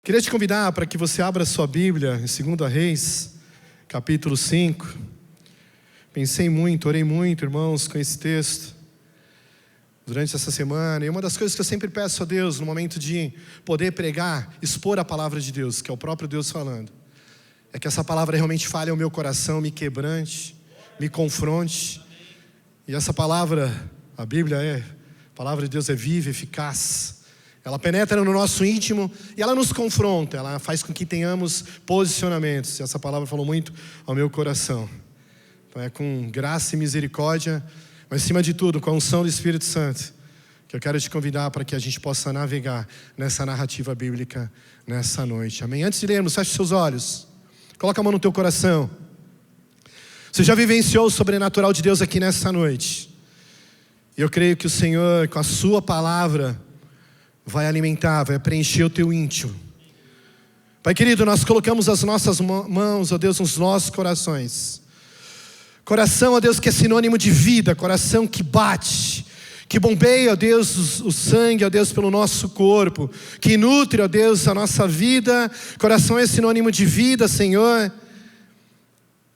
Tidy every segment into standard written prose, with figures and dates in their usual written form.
Queria te convidar para que você abra sua Bíblia em 2 Reis, capítulo 5. Pensei muito, orei muito, irmãos, com esse texto durante essa semana. E uma das coisas que eu sempre peço a Deus no momento de poder pregar, expor a palavra de Deus, que é o próprio Deus falando, é que essa palavra realmente fale ao meu coração, me quebrante, me confronte. E essa palavra, a Bíblia a palavra de Deus é viva, eficaz. Ela penetra no nosso íntimo e ela nos confronta, ela faz com que tenhamos posicionamentos. E essa palavra falou muito ao meu coração. Então é com graça e misericórdia, mas acima de tudo, com a unção do Espírito Santo, que eu quero te convidar para que a gente possa navegar nessa narrativa bíblica nessa noite. Amém? Antes de lermos, feche seus olhos. Coloca a mão no teu coração. Você já vivenciou o sobrenatural de Deus aqui nessa noite. E eu creio que o Senhor, com a sua palavra, vai alimentar, vai preencher o teu íntimo. Pai querido, nós colocamos as nossas mãos, ó Deus, nos nossos corações. Coração, ó Deus, que é sinônimo de vida, coração que bate, que bombeia, ó Deus, o sangue, ó Deus, pelo nosso corpo, que nutre, ó Deus, a nossa vida. Coração é sinônimo de vida, Senhor.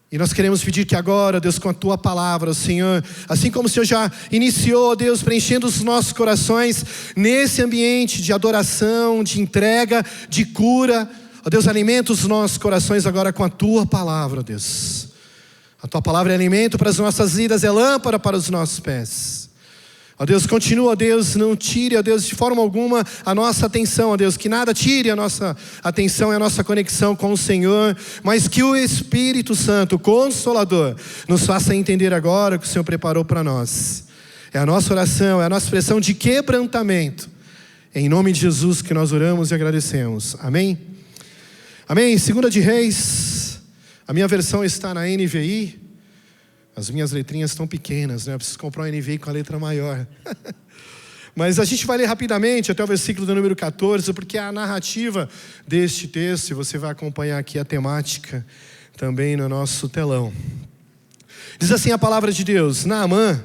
E nós queremos pedir que agora, Deus, com a Tua palavra, Senhor, assim como o Senhor já iniciou, Deus, preenchendo os nossos corações nesse ambiente de adoração, de entrega, de cura, ó Deus, alimenta os nossos corações agora com a Tua palavra, ó Deus. A Tua palavra é alimento para as nossas vidas, é lâmpada para os nossos pés. Ó Deus, continua, ó Deus, não tire, ó Deus, de forma alguma a nossa atenção, ó Deus, que nada tire a nossa atenção e a nossa conexão com o Senhor, mas que o Espírito Santo, o Consolador, nos faça entender agora o que o Senhor preparou para nós. É a nossa oração, é a nossa expressão de quebrantamento. É em nome de Jesus que nós oramos e agradecemos. Amém? Amém? 2 Reis, a minha versão está na NVI. As minhas letrinhas estão pequenas, né? Eu preciso comprar um NVI com a letra maior. Mas a gente vai ler rapidamente até o versículo do número 14, porque é a narrativa deste texto, e você vai acompanhar aqui a temática também no nosso telão. Diz assim a palavra de Deus: Naamã,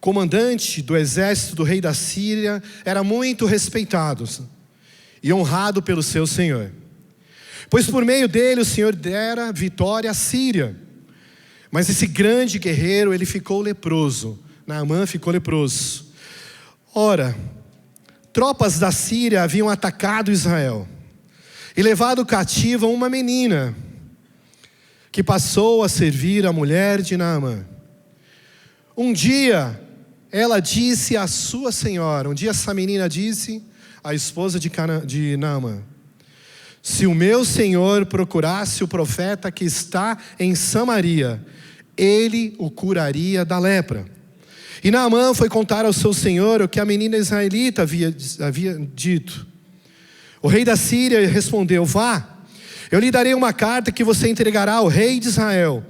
comandante do exército do rei da Síria, era muito respeitado e honrado pelo seu senhor, pois por meio dele o Senhor dera vitória à Síria. Mas esse grande guerreiro, ele ficou leproso. Naamã ficou leproso. Ora, tropas da Síria haviam atacado Israel e levado cativa uma menina, que passou a servir a mulher de Naamã. Um dia, ela disse à sua senhora, essa menina disse à esposa de Naamã: se o meu senhor procurasse o profeta que está em Samaria, ele o curaria da lepra. E Naamã foi contar ao seu senhor o que a menina israelita havia dito. O rei da Síria respondeu: vá, eu lhe darei uma carta que você entregará ao rei de Israel.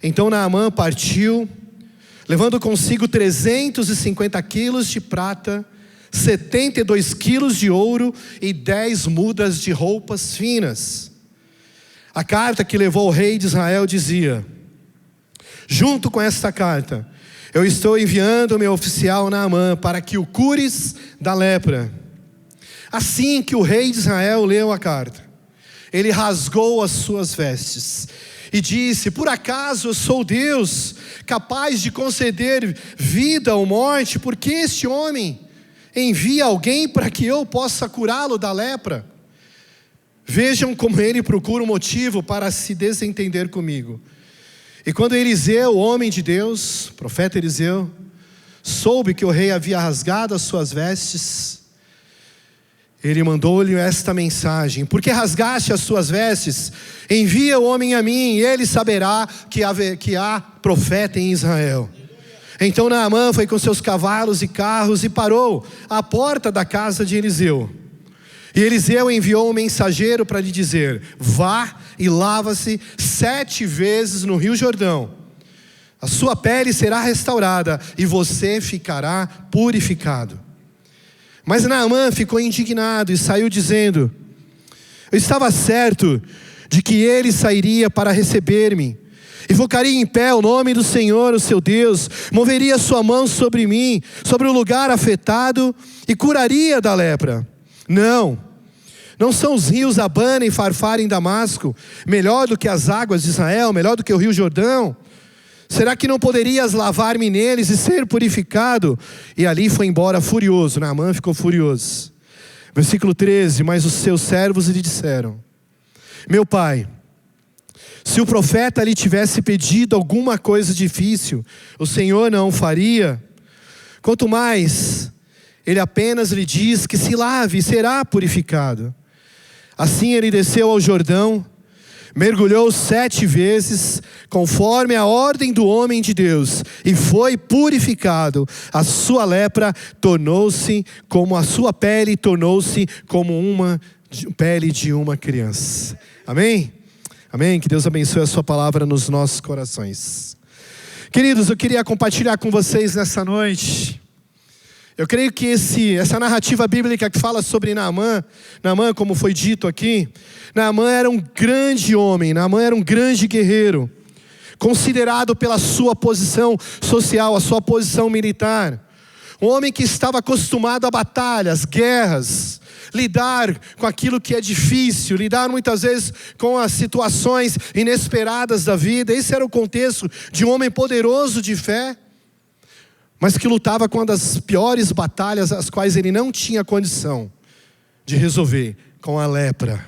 Então Naamã partiu, levando consigo 350 quilos de prata, 72 quilos de ouro e 10 mudas de roupas finas. A carta que levou ao rei de Israel dizia: junto com esta carta, eu estou enviando o meu oficial Naamã para que o cures da lepra. Assim que o rei de Israel leu a carta, ele rasgou as suas vestes e disse: por acaso eu sou Deus, capaz de conceder vida ou morte, porque este homem envia alguém para que eu possa curá-lo da lepra? Vejam como ele procura um motivo para se desentender comigo. E quando Eliseu, o homem de Deus, o profeta Eliseu, soube que o rei havia rasgado as suas vestes, ele mandou-lhe esta mensagem: por que rasgaste as suas vestes? Envia o homem a mim, e ele saberá que há profeta em Israel. Então Naamã foi com seus cavalos e carros e parou à porta da casa de Eliseu. E Eliseu enviou um mensageiro para lhe dizer: vá e lava-se 7 vezes no rio Jordão. A sua pele será restaurada e você ficará purificado. Mas Naamã ficou indignado e saiu dizendo: eu estava certo de que ele sairia para receber-me. Invocaria em pé o nome do Senhor, o seu Deus, moveria sua mão sobre mim, sobre o lugar afetado, e curaria da lepra. Não, Não são os rios Abana e Farfar em Damasco melhor do que as águas de Israel, melhor do que o rio Jordão? Será que não poderias lavar-me neles e ser purificado? E ali foi embora furioso. Naamã ficou furioso. Versículo 13, mas os seus servos lhe disseram: meu pai, se o profeta lhe tivesse pedido alguma coisa difícil, o Senhor não o faria. Quanto mais, ele apenas lhe diz que se lave e será purificado. Assim ele desceu ao Jordão, mergulhou 7 vezes, conforme a ordem do homem de Deus, e foi purificado. A sua lepra tornou-se como a sua pele, tornou-se como uma pele de uma criança. Amém? Amém? Que Deus abençoe a sua palavra nos nossos corações. Queridos, eu queria compartilhar com vocês nessa noite. Eu creio que essa narrativa bíblica que fala sobre Naamã, como foi dito aqui, Naamã era um grande homem, Naamã era um grande guerreiro, considerado pela sua posição social, a sua posição militar. Um homem que estava acostumado a batalhas, guerras, lidar com aquilo que é difícil, lidar muitas vezes com as situações inesperadas da vida. Esse era o contexto de um homem poderoso de fé, mas que lutava com uma das piores batalhas, as quais ele não tinha condição de resolver, com a lepra.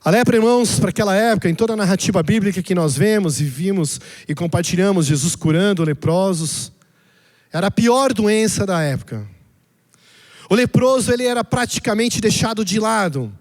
A lepra, irmãos, para aquela época, em toda a narrativa bíblica que nós vemos e vimos e compartilhamos, Jesus curando leprosos, era a pior doença da época. O leproso, ele era praticamente deixado de lado.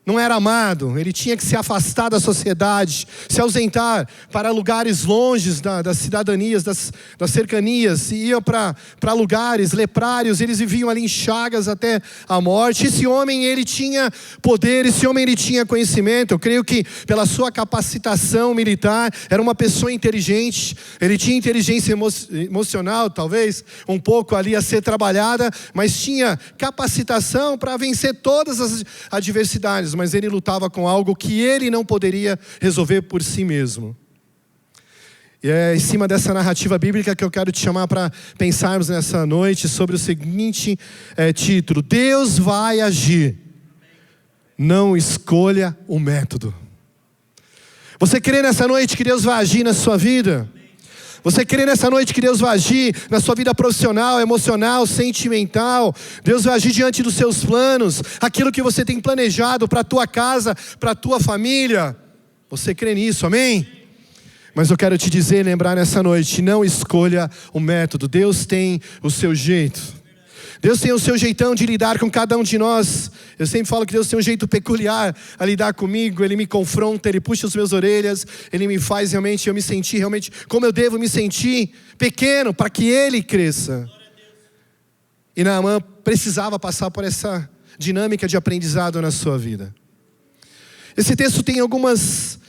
Não era amado, ele tinha que se afastar da sociedade, se ausentar para lugares longes das cidadanias, das cercanias, e ia para lugares leprários, eles viviam ali em chagas até a morte. Esse homem, ele tinha poder, esse homem, ele tinha conhecimento. Eu creio que pela sua capacitação militar, era uma pessoa inteligente, ele tinha inteligência emocional, talvez, um pouco ali a ser trabalhada, mas tinha capacitação para vencer todas as adversidades. Mas ele lutava com algo que ele não poderia resolver por si mesmo. E é em cima dessa narrativa bíblica que eu quero te chamar para pensarmos nessa noite sobre o seguinte título: Deus vai agir, não escolha o método. Você crê nessa noite que Deus vai agir na sua vida? Você crê nessa noite que Deus vai agir na sua vida profissional, emocional, sentimental? Deus vai agir diante dos seus planos, aquilo que você tem planejado para a tua casa, para a tua família. Você crê nisso, amém? Mas eu quero te dizer, lembrar nessa noite, não escolha o método. Deus tem o seu jeito. Deus tem o seu jeitão de lidar com cada um de nós. Eu sempre falo que Deus tem um jeito peculiar a lidar comigo. Ele me confronta, Ele puxa as minhas orelhas, Ele me faz realmente eu me sentir realmente como eu devo me sentir, pequeno, para que Ele cresça. E Naamã precisava passar por essa dinâmica de aprendizado na sua vida. Esse texto tem algumas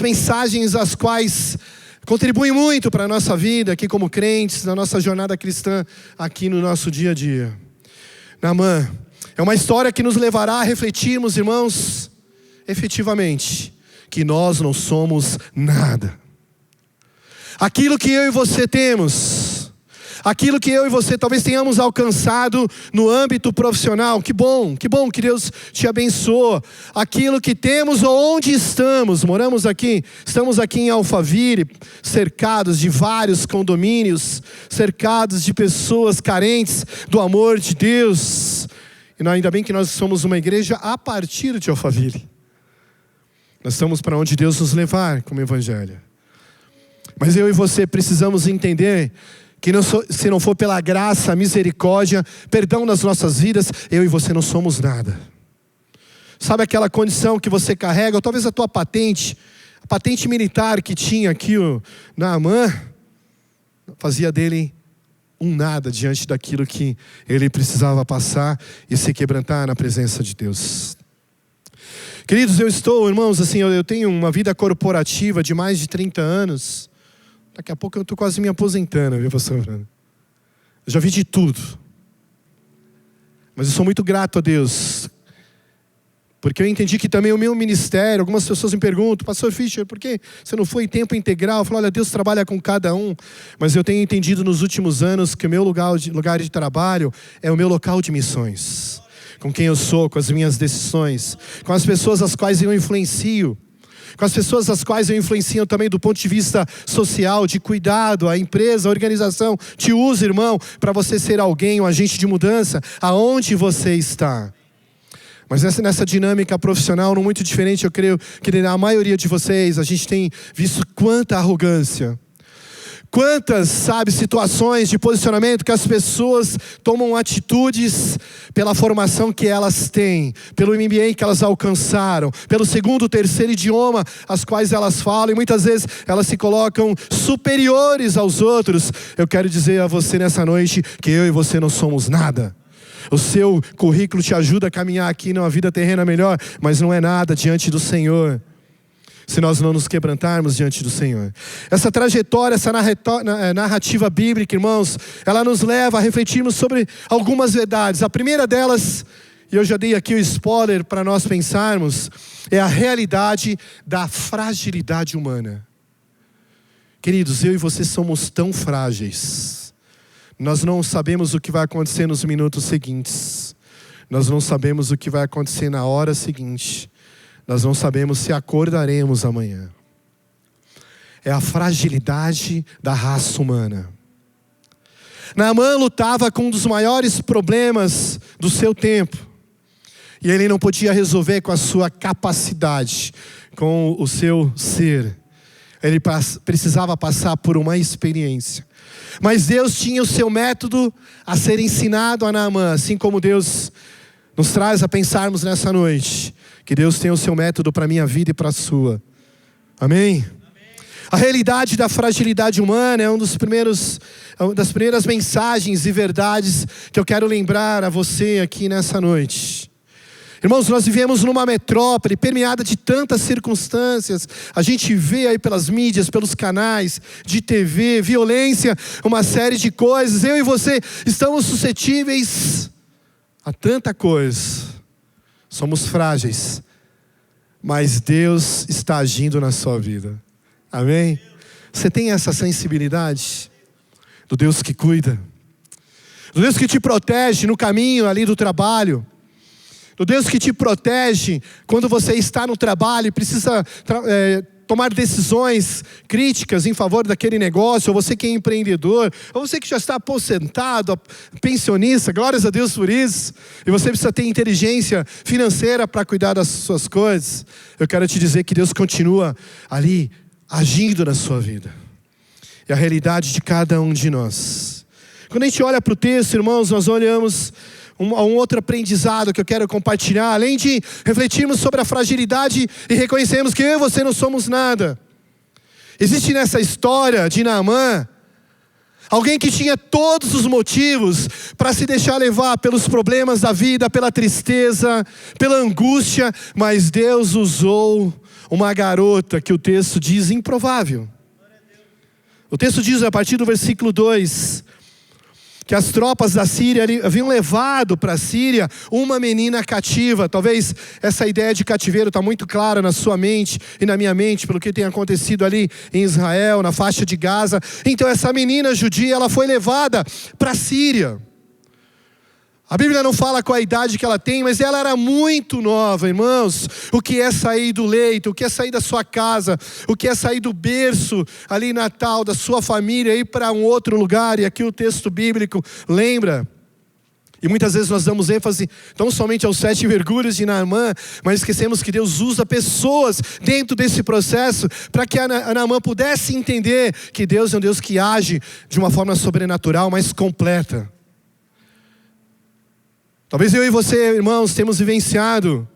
mensagens as quais contribuem muito para a nossa vida aqui como crentes, na nossa jornada cristã aqui no nosso dia a dia. Naamã é uma história que nos levará a refletirmos, irmãos, efetivamente, que nós não somos nada. Aquilo que eu e você temos, aquilo que eu e você talvez tenhamos alcançado no âmbito profissional, que bom que Deus te abençoe. Aquilo que temos ou onde estamos estamos aqui em Alphaville, cercados de vários condomínios, cercados de pessoas carentes do amor de Deus. E ainda bem que nós somos uma igreja a partir de Alphaville. Nós estamos para onde Deus nos levar como evangelho. Mas eu e você precisamos entender que se não for pela graça, misericórdia, perdão nas nossas vidas, eu e você não somos nada. Sabe aquela condição que você carrega, ou talvez a tua patente, a patente militar que tinha aqui o Naamã, fazia dele um nada diante daquilo que ele precisava passar e se quebrantar na presença de Deus. Queridos, irmãos, assim, eu tenho uma vida corporativa de mais de 30 anos. Daqui a pouco eu estou quase me aposentando, viu, pastor Fernando? Eu já vi de tudo. Mas eu sou muito grato a Deus. Porque eu entendi que também o meu ministério, algumas pessoas me perguntam, pastor Fischer, por que você não foi em tempo integral? Eu falo, olha, Deus trabalha com cada um. Mas eu tenho entendido nos últimos anos que o meu lugar de trabalho é o meu local de missões. com quem eu sou, com as minhas decisões, com as pessoas as quais eu influencio, com as pessoas as quais eu influencio também do ponto de vista social, de cuidado. A empresa, a organização te usa, irmão, para você ser alguém, um agente de mudança, aonde você está. Mas nessa dinâmica profissional, não muito diferente, eu creio que na maioria de vocês, a gente tem visto quanta arrogância. Quantas, situações de posicionamento que as pessoas tomam atitudes pela formação que elas têm, pelo MBA que elas alcançaram, pelo segundo, terceiro idioma as quais elas falam, e muitas vezes elas se colocam superiores aos outros. Eu quero dizer a você nessa noite que eu e você não somos nada. O seu currículo te ajuda a caminhar aqui numa vida terrena melhor, mas não é nada diante do Senhor, se nós não nos quebrantarmos diante do Senhor. Essa trajetória, essa narrativa bíblica, irmãos, ela nos leva a refletirmos sobre algumas verdades. A primeira delas, e eu já dei aqui o spoiler para nós pensarmos, é a realidade da fragilidade humana. Queridos, eu e você somos tão frágeis. Nós não sabemos o que vai acontecer nos minutos seguintes. Nós não sabemos o que vai acontecer na hora seguinte. Nós não sabemos se acordaremos amanhã. É a fragilidade da raça humana. Naamã lutava com um dos maiores problemas do seu tempo. E ele não podia resolver com a sua capacidade, com o seu ser. Ele precisava passar por uma experiência. Mas Deus tinha o seu método a ser ensinado a Naamã, assim como Deus nos traz a pensarmos nessa noite, que Deus tem o seu método para a minha vida e para a sua. Amém? A realidade da fragilidade humana é uma das primeiras mensagens e verdades que eu quero lembrar a você aqui nessa noite. Irmãos, nós vivemos numa metrópole permeada de tantas circunstâncias. A gente vê aí pelas mídias, pelos canais de TV, violência, uma série de coisas. Eu e você estamos suscetíveis a tanta coisa. Somos frágeis, mas Deus está agindo na sua vida. Amém? Você tem essa sensibilidade do Deus que cuida, do Deus que te protege no caminho ali do trabalho, do Deus que te protege quando você está no trabalho e precisa tomar decisões críticas em favor daquele negócio, ou você que é empreendedor, ou você que já está aposentado, pensionista, glórias a Deus por isso, e você precisa ter inteligência financeira para cuidar das suas coisas. Eu quero te dizer que Deus continua ali agindo na sua vida. E a realidade de cada um de nós. Quando a gente olha para o texto, irmãos, nós olhamos um outro aprendizado que eu quero compartilhar. Além de refletirmos sobre a fragilidade e reconhecermos que eu e você não somos nada. Existe nessa história de Naamã alguém que tinha todos os motivos para se deixar levar pelos problemas da vida, pela tristeza, pela angústia, mas Deus usou uma garota que o texto diz improvável. O texto diz a partir do versículo 2, que as tropas da Síria haviam levado para a Síria uma menina cativa. Talvez essa ideia de cativeiro está muito clara na sua mente e na minha mente, pelo que tem acontecido ali em Israel, na faixa de Gaza. Então essa menina judia, ela foi levada para a Síria. A Bíblia não fala qual a idade que ela tem, mas ela era muito nova, irmãos. O que é sair do leito, o que é sair da sua casa, o que é sair do berço ali natal, da sua família, ir para um outro lugar. E aqui o texto bíblico lembra. E muitas vezes nós damos ênfase não somente aos 7 mergulhos de Naamã, mas esquecemos que Deus usa pessoas dentro desse processo para que a Naamã pudesse entender que Deus é um Deus que age de uma forma sobrenatural, mas completa. Talvez eu e você, irmãos, temos vivenciado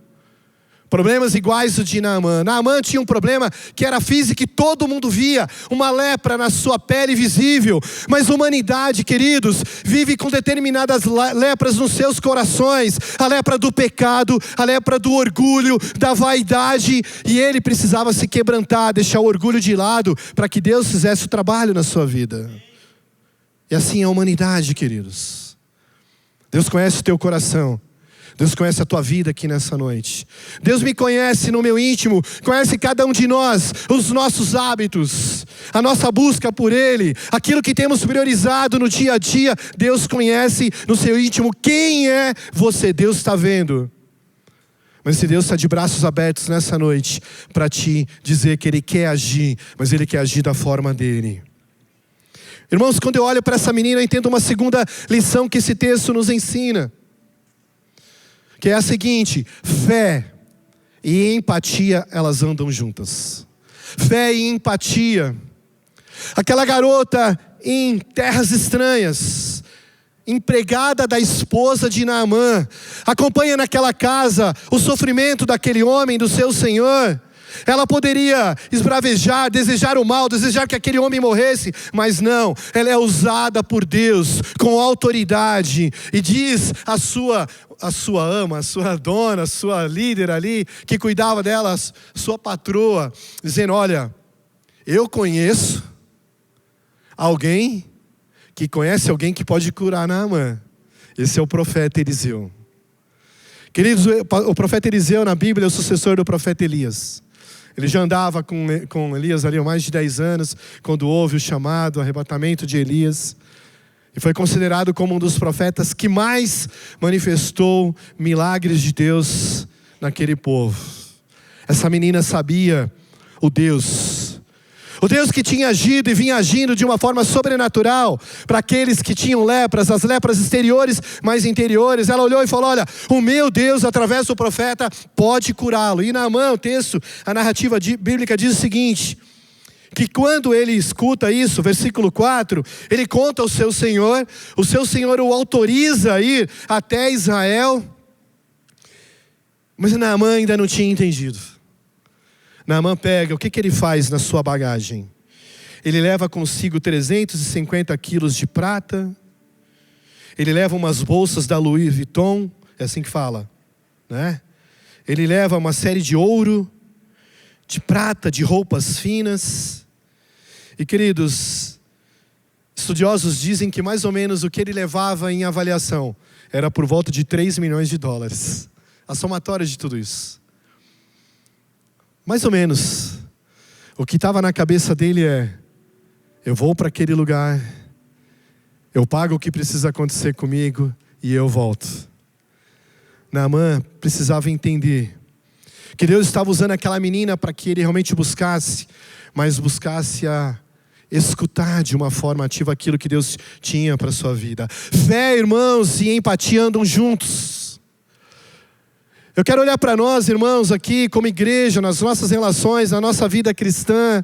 problemas iguais ao de Naamã. Naamã tinha um problema que era físico e todo mundo via, uma lepra na sua pele visível. Mas a humanidade, queridos, vive com determinadas lepras nos seus corações. A lepra do pecado, a lepra do orgulho, da vaidade. E ele precisava se quebrantar, deixar o orgulho de lado, para que Deus fizesse o trabalho na sua vida. E assim é a humanidade, queridos. Deus conhece o teu coração. Deus conhece a tua vida aqui nessa noite. Deus me conhece no meu íntimo, conhece cada um de nós, os nossos hábitos, a nossa busca por Ele, aquilo que temos priorizado no dia a dia. Deus conhece no seu íntimo quem é você. Deus está vendo. Mas se Deus está de braços abertos nessa noite para te dizer que Ele quer agir, mas Ele quer agir da forma dEle. Irmãos, quando eu olho para essa menina, eu entendo uma segunda lição que esse texto nos ensina, que é a seguinte: fé e empatia, elas andam juntas. Fé e empatia. Aquela garota em terras estranhas, empregada da esposa de Naamã, acompanha naquela casa o sofrimento daquele homem, do seu senhor. Ela poderia esbravejar, desejar o mal, desejar que aquele homem morresse, mas não, ela é usada por Deus com autoridade, e diz a sua ama, a sua dona, a sua líder ali, que cuidava dela, sua patroa, dizendo: olha, eu conheço alguém que conhece alguém que pode curar Naamã. Esse é o profeta Eliseu. Queridos, o profeta Eliseu na Bíblia é o sucessor do profeta Elias. Ele já andava com Elias ali há mais de 10 anos, quando houve o chamado, o arrebatamento de Elias. E foi considerado como um dos profetas que mais manifestou milagres de Deus naquele povo. Essa menina sabia o Deus que tinha agido e vinha agindo de uma forma sobrenatural para aqueles que tinham lepras, as lepras exteriores, mas interiores. Ela olhou e falou: olha, o meu Deus, através do profeta, pode curá-lo. E Naamã, o texto, a narrativa bíblica diz o seguinte, que quando ele escuta isso, versículo 4, ele conta ao seu senhor, o seu senhor o autoriza a ir até Israel, mas Naamã ainda não tinha entendido. Naamã pega, o que ele faz na sua bagagem? Ele leva consigo 350 quilos de prata, ele leva umas bolsas da Louis Vuitton, é assim que fala, né? Ele leva uma série de ouro, de prata, de roupas finas. E queridos, estudiosos dizem que mais ou menos o que ele levava em avaliação era por volta de 3 milhões de dólares. A somatória de tudo isso. Mais ou menos, o que estava na cabeça dele é: eu vou para aquele lugar, eu pago o que precisa acontecer comigo e eu volto. Naamã precisava entender que Deus estava usando aquela menina para que ele realmente buscasse, mas buscasse a escutar de uma forma ativa aquilo que Deus tinha para a sua vida. Fé, irmãos, e empatia andam juntos. Eu quero olhar para nós, irmãos, aqui como igreja, nas nossas relações, na nossa vida cristã.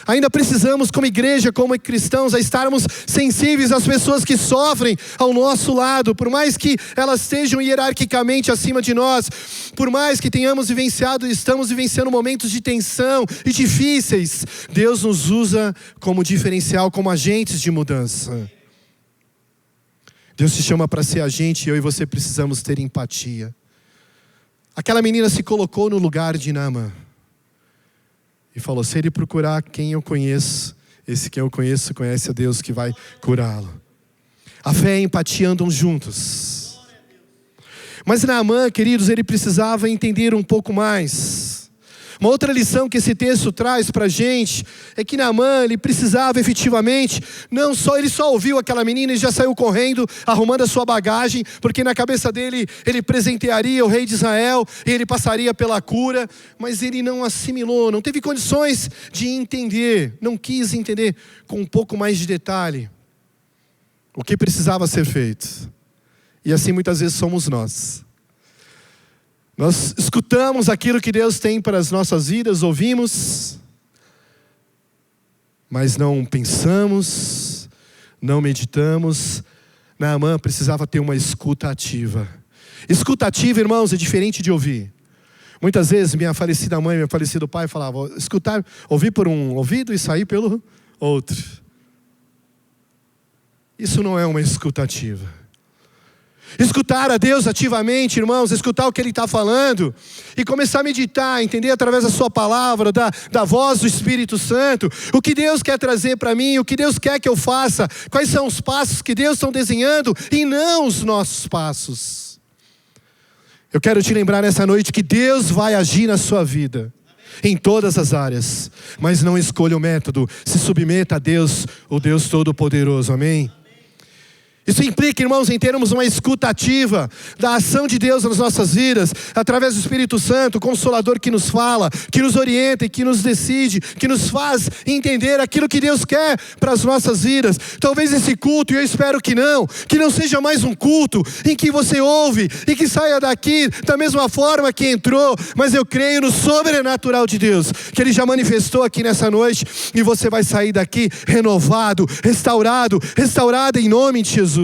Ainda precisamos, como igreja, como cristãos, a estarmos sensíveis às pessoas que sofrem ao nosso lado. Por mais que elas estejam hierarquicamente acima de nós, por mais que estamos vivenciando momentos de tensão e difíceis, Deus nos usa como diferencial, como agentes de mudança. Deus te chama para ser agente e eu e você precisamos ter empatia. Aquela menina se colocou no lugar de Naamã e falou: se ele procurar quem eu conheço, esse quem eu conheço conhece a Deus que vai curá-lo. A fé e a empatia andam juntos. Mas Naamã, queridos, ele precisava entender um pouco mais. Uma outra lição que esse texto traz para a gente é que Naamã, ele precisava efetivamente, ele só ouviu aquela menina e já saiu correndo, arrumando a sua bagagem, porque na cabeça dele, ele presentearia o rei de Israel, e ele passaria pela cura, mas ele não assimilou, não teve condições de entender, não quis entender com um pouco mais de detalhe o que precisava ser feito. E assim muitas vezes somos nós. Nós escutamos aquilo que Deus tem para as nossas vidas, ouvimos, mas não pensamos, não meditamos. Naamã precisava ter uma escuta ativa. Escuta ativa, irmãos, é diferente de ouvir. Muitas vezes minha falecida mãe, meu falecido pai falavam: ouvir por um ouvido e sair pelo outro. Isso não é uma escuta ativa. Escutar a Deus ativamente, irmãos, escutar o que Ele está falando e começar a meditar, entender através da sua palavra, da voz do Espírito Santo, o que Deus quer trazer para mim, o que Deus quer que eu faça, quais são os passos que Deus está desenhando e não os nossos passos. Eu quero te lembrar nessa noite que Deus vai agir na sua vida, em todas as áreas, mas não escolha o método, se submeta a Deus, o Deus Todo-Poderoso, amém? Isso implica, irmãos, em termos uma escuta ativa da ação de Deus nas nossas vidas, através do Espírito Santo, o Consolador que nos fala, que nos orienta e que nos decide, que nos faz entender aquilo que Deus quer para as nossas vidas. Talvez esse culto, e eu espero que não seja mais um culto em que você ouve e que saia daqui da mesma forma que entrou, mas eu creio no sobrenatural de Deus, que Ele já manifestou aqui nessa noite, e você vai sair daqui renovado, restaurado em nome de Jesus.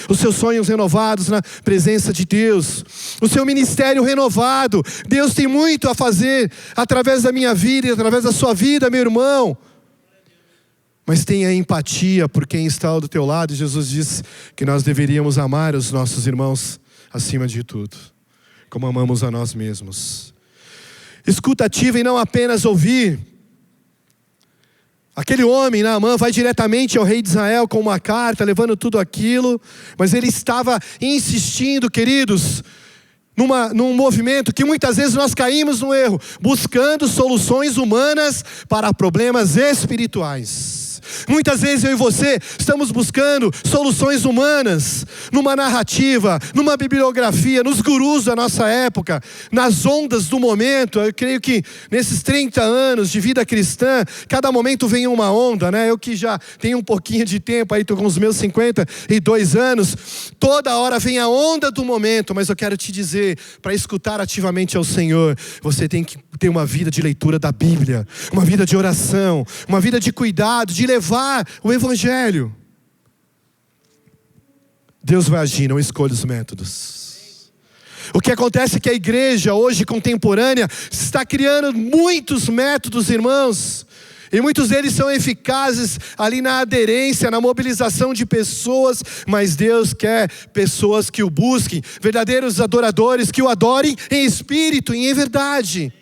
Os seus sonhos renovados na presença de Deus, o seu ministério renovado. Deus tem muito a fazer através da minha vida e através da sua vida, meu irmão. Mas tenha empatia por quem está do teu lado. Jesus disse que nós deveríamos amar os nossos irmãos acima de tudo, como amamos a nós mesmos. Escuta ativa e não apenas ouvir. Aquele homem, Naamã, vai diretamente ao rei de Israel com uma carta, levando tudo aquilo, mas ele estava insistindo, queridos, num movimento que muitas vezes nós caímos no erro, buscando soluções humanas para problemas espirituais. Muitas vezes eu e você estamos buscando soluções humanas, numa narrativa, numa bibliografia, nos gurus da nossa época, nas ondas do momento. Eu creio que nesses 30 anos de vida cristã, cada momento vem uma onda, né? Eu que já tenho um pouquinho de tempo, aí estou com os meus 52 anos, toda hora vem a onda do momento, mas eu quero te dizer, para escutar ativamente ao Senhor, você tem que ter uma vida de leitura da Bíblia, uma vida de oração, uma vida de cuidado, de levar o Evangelho. Deus vai agir, não escolha os métodos. O que acontece é que a igreja hoje contemporânea está criando muitos métodos, irmãos, e muitos deles são eficazes ali na aderência, na mobilização de pessoas, mas Deus quer pessoas que o busquem, verdadeiros adoradores que o adorem em espírito e em verdade.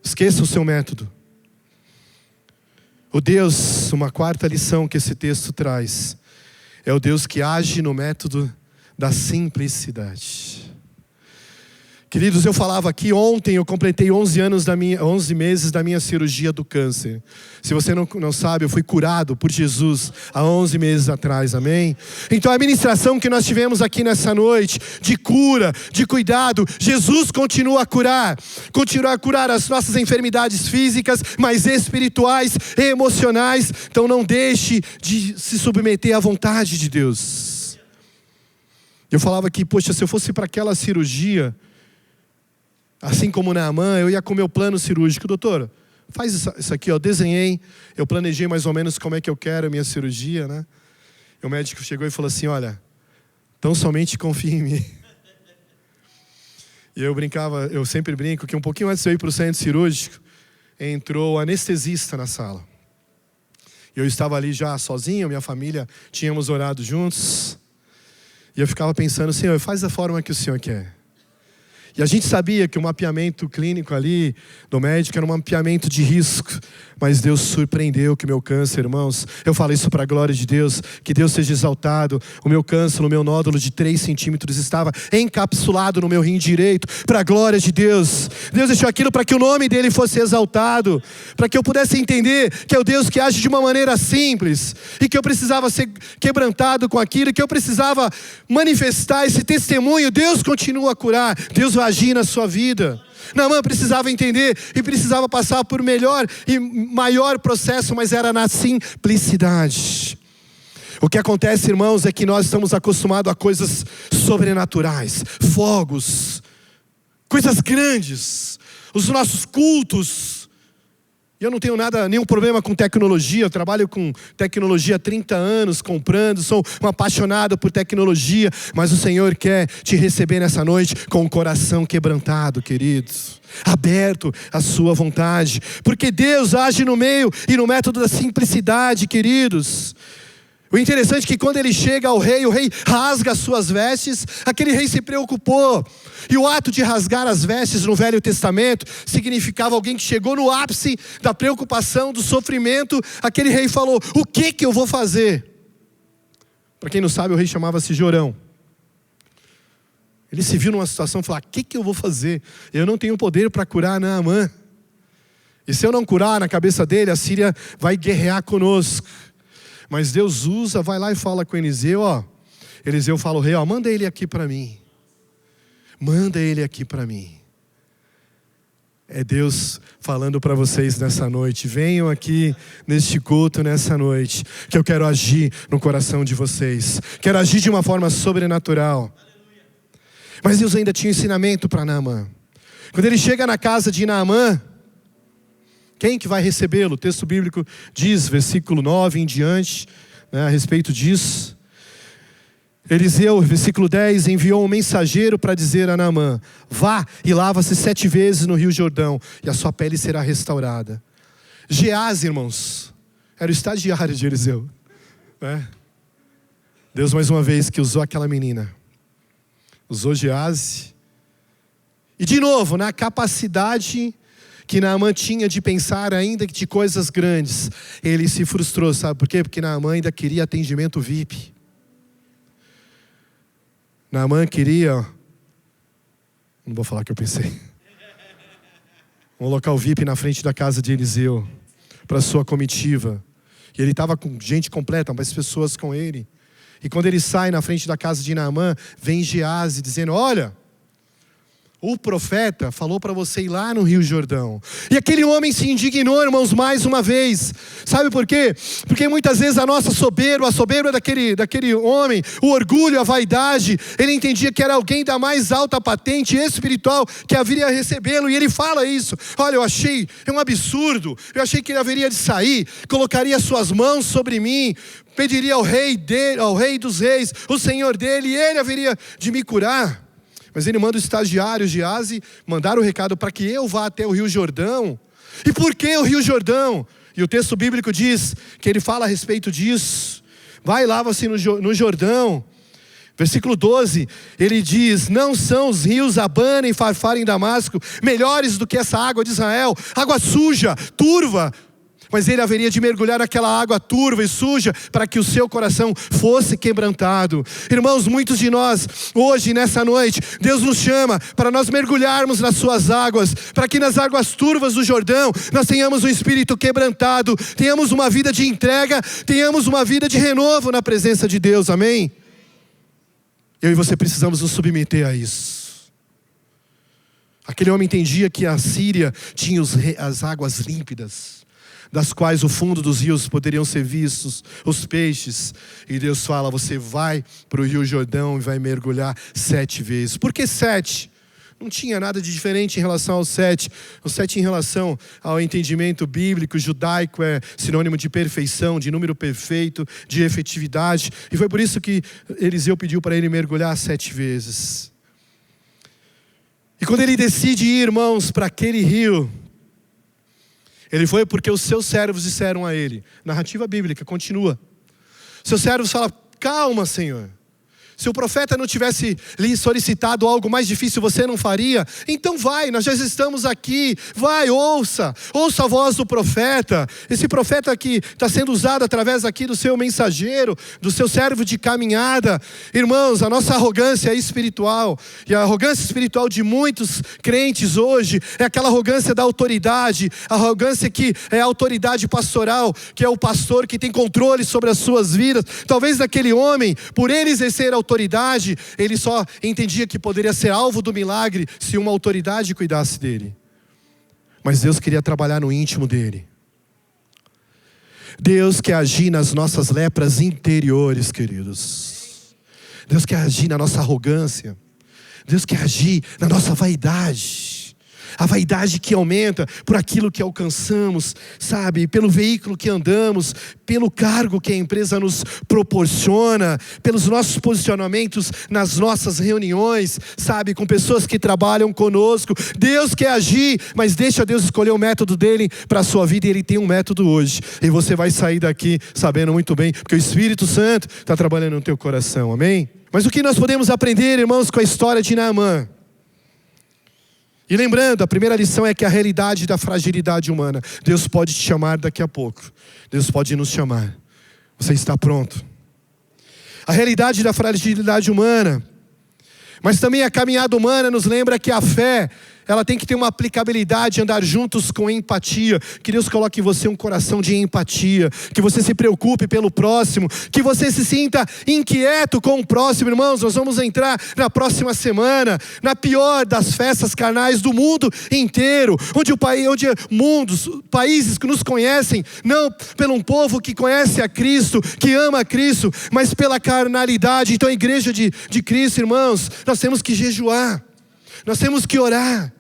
Esqueça o seu método. O Deus, uma quarta lição que esse texto traz, é o Deus que age no método da simplicidade. Queridos, eu falava aqui ontem, eu completei 11 meses da minha cirurgia do câncer. Se você não sabe, eu fui curado por Jesus há 11 meses atrás, amém? Então a ministração que nós tivemos aqui nessa noite, de cura, de cuidado, Jesus continua a curar as nossas enfermidades físicas, mas espirituais e emocionais. Então não deixe de se submeter à vontade de Deus. Eu falava que, poxa, se eu fosse para aquela cirurgia, assim como Naamã, eu ia com o meu plano cirúrgico. Doutor, faz isso aqui, eu desenhei, eu planejei mais ou menos como é que eu quero a minha cirurgia, né? E o médico chegou e falou assim, olha, tão somente confia em mim. E eu sempre brinco que um pouquinho antes de eu ir para o centro cirúrgico, entrou o anestesista na sala. E eu estava ali já sozinho, minha família, tínhamos orado juntos. E eu ficava pensando, Senhor, faz da forma que o Senhor quer. E a gente sabia que o mapeamento clínico ali do médico era um mapeamento de risco. Mas Deus surpreendeu que o meu câncer, irmãos, eu falo isso para a glória de Deus, que Deus seja exaltado. O meu câncer, o meu nódulo de 3 centímetros estava encapsulado no meu rim direito, para a glória de Deus. Deus deixou aquilo para que o nome dele fosse exaltado, para que eu pudesse entender que é o Deus que age de uma maneira simples, e que eu precisava ser quebrantado com aquilo, que eu precisava manifestar esse testemunho. Deus continua a curar, Deus vai agir na sua vida. Naamã precisava entender e precisava passar por melhor e maior processo, mas era na simplicidade. O que acontece, irmãos, é que nós estamos acostumados a coisas sobrenaturais, fogos, coisas grandes, os nossos cultos. E eu não tenho nenhum problema com tecnologia, eu trabalho com tecnologia há 30 anos, comprando, sou um apaixonado por tecnologia, mas o Senhor quer te receber nessa noite com o coração quebrantado, queridos, aberto à sua vontade, porque Deus age no meio e no método da simplicidade, queridos. O interessante é que quando ele chega ao rei, o rei rasga as suas vestes. Aquele rei se preocupou. E o ato de rasgar as vestes no Velho Testamento significava alguém que chegou no ápice da preocupação, do sofrimento. Aquele rei falou, o que eu vou fazer? Para quem não sabe, o rei chamava-se Jorão. Ele se viu numa situação e falou: o que eu vou fazer? Eu não tenho poder para curar Naamã. E se eu não curar, na cabeça dele, a Síria vai guerrear conosco. Mas Deus usa, vai lá e fala com Eliseu, Eliseu fala ao rei, manda ele aqui para mim. Manda ele aqui para mim. É Deus falando para vocês nessa noite. Venham aqui neste culto nessa noite, que eu quero agir no coração de vocês. Quero agir de uma forma sobrenatural. Mas Deus ainda tinha ensinamento para Naamã. Quando ele chega na casa de Naamã, quem que vai recebê-lo? O texto bíblico diz, versículo 9 em diante, a respeito disso. Eliseu, versículo 10, enviou um mensageiro para dizer a Naamã: vá e lava-se 7 vezes no rio Jordão, e a sua pele será restaurada. Geazi, irmãos, era o estagiário de Eliseu. Deus mais uma vez que usou aquela menina. Usou Geazi. E de novo, na capacidade que Naamã tinha de pensar ainda de coisas grandes, ele se frustrou, sabe por quê? Porque Naamã ainda queria atendimento VIP. Naamã queria, não vou falar o que eu pensei, um local VIP na frente da casa de Eliseu, para sua comitiva. E ele estava com gente completa, mas pessoas com ele. E quando ele sai na frente da casa de Naamã, vem Geazi dizendo: olha, o profeta falou para você ir lá no Rio Jordão. E aquele homem se indignou, irmãos, mais uma vez. Sabe por quê? Porque muitas vezes a nossa soberba, a soberba daquele homem, o orgulho, a vaidade, ele entendia que era alguém da mais alta patente espiritual que haveria recebê-lo. E ele fala isso: olha, eu achei um absurdo. Eu achei que ele haveria de sair, colocaria suas mãos sobre mim, pediria ao rei dos reis, o Senhor dele, e ele haveria de me curar. Mas ele manda o estagiário Geazi mandar o recado para que eu vá até o Rio Jordão. E por que o Rio Jordão? E o texto bíblico diz que ele fala a respeito disso. Vai e lava-se no Jordão. Versículo 12, ele diz: não são os rios Abana e Farfar em Damasco melhores do que essa água de Israel? Água suja, turva. Mas ele haveria de mergulhar naquela água turva e suja para que o seu coração fosse quebrantado. Irmãos, muitos de nós, hoje, nessa noite, Deus nos chama para nós mergulharmos nas suas águas, para que nas águas turvas do Jordão, nós tenhamos um espírito quebrantado, tenhamos uma vida de entrega, tenhamos uma vida de renovo na presença de Deus, amém? Eu e você precisamos nos submeter a isso. Aquele homem entendia que a Síria tinha as águas límpidas, das quais o fundo dos rios poderiam ser vistos, os peixes. E Deus fala: você vai para o Rio Jordão e vai mergulhar 7 vezes. Por que 7? Não tinha nada de diferente em relação ao 7. O 7 em relação ao entendimento bíblico, judaico, é sinônimo de perfeição, de número perfeito, de efetividade. E foi por isso que Eliseu pediu para ele mergulhar 7 vezes. E quando ele decide ir, irmãos, para aquele rio, ele foi porque os seus servos disseram a ele. Narrativa bíblica, continua. Seus servos falam: calma, Senhor. Se o profeta não tivesse lhe solicitado algo mais difícil, você não faria? Então vai, nós já estamos aqui. Vai, ouça a voz do profeta. Esse profeta que está sendo usado através aqui do seu mensageiro, do seu servo de caminhada. Irmãos, a nossa arrogância espiritual, e a arrogância espiritual de muitos crentes hoje, é aquela arrogância da autoridade, a arrogância que é a autoridade pastoral, que é o pastor que tem controle sobre as suas vidas. Talvez aquele homem, por ele exercer a autoridade, ele só entendia que poderia ser alvo do milagre se uma autoridade cuidasse dele. Mas Deus queria trabalhar no íntimo dele. Deus quer agir nas nossas lepras interiores, queridos. Deus quer agir na nossa arrogância. Deus quer agir na nossa vaidade. A vaidade que aumenta por aquilo que alcançamos, sabe? Pelo veículo que andamos, pelo cargo que a empresa nos proporciona, pelos nossos posicionamentos nas nossas reuniões, sabe? Com pessoas que trabalham conosco. Deus quer agir, mas deixa Deus escolher o método dele para a sua vida, e ele tem um método hoje. E você vai sair daqui sabendo muito bem, porque o Espírito Santo está trabalhando no teu coração, amém? Mas o que nós podemos aprender, irmãos, com a história de Naamã? E lembrando, a primeira lição é que a realidade da fragilidade humana. Deus pode te chamar daqui a pouco. Deus pode nos chamar. Você está pronto? A realidade da fragilidade humana Mas também a caminhada humana nos lembra que a fé, ela tem que ter uma aplicabilidade, andar juntos com empatia. Que Deus coloque em você um coração de empatia, que você se preocupe pelo próximo, que você se sinta inquieto com o próximo. Irmãos, nós vamos entrar na próxima semana, na pior das festas carnais do mundo inteiro, onde países que nos conhecem, não pelo um povo que conhece a Cristo, que ama a Cristo, mas pela carnalidade. Então a igreja de Cristo, irmãos, nós temos que jejuar, nós temos que orar.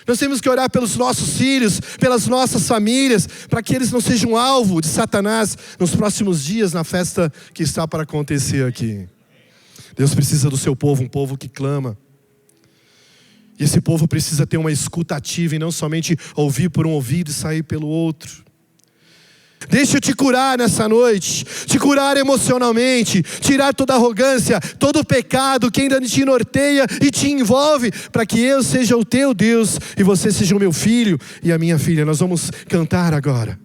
Nós temos que orar pelos nossos filhos, pelas nossas famílias, para que eles não sejam alvo de Satanás nos próximos dias, na festa que está para acontecer aqui. Deus precisa do seu povo, um povo que clama. E esse povo precisa ter uma escuta ativa e não somente ouvir por um ouvido e sair pelo outro. Deixa eu te curar nessa noite, te curar emocionalmente, tirar toda a arrogância, todo o pecado que ainda te norteia e te envolve, para que eu seja o teu Deus e você seja o meu filho e a minha filha. Nós vamos cantar agora.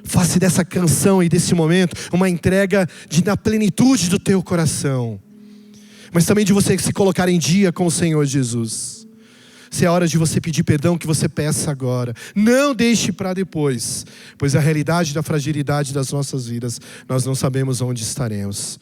Faça dessa canção e desse momento uma entrega na plenitude do teu coração, mas também de você se colocar em dia com o Senhor Jesus. Se é hora de você pedir perdão, que você peça agora. Não deixe para depois, pois a realidade da fragilidade das nossas vidas, nós não sabemos onde estaremos.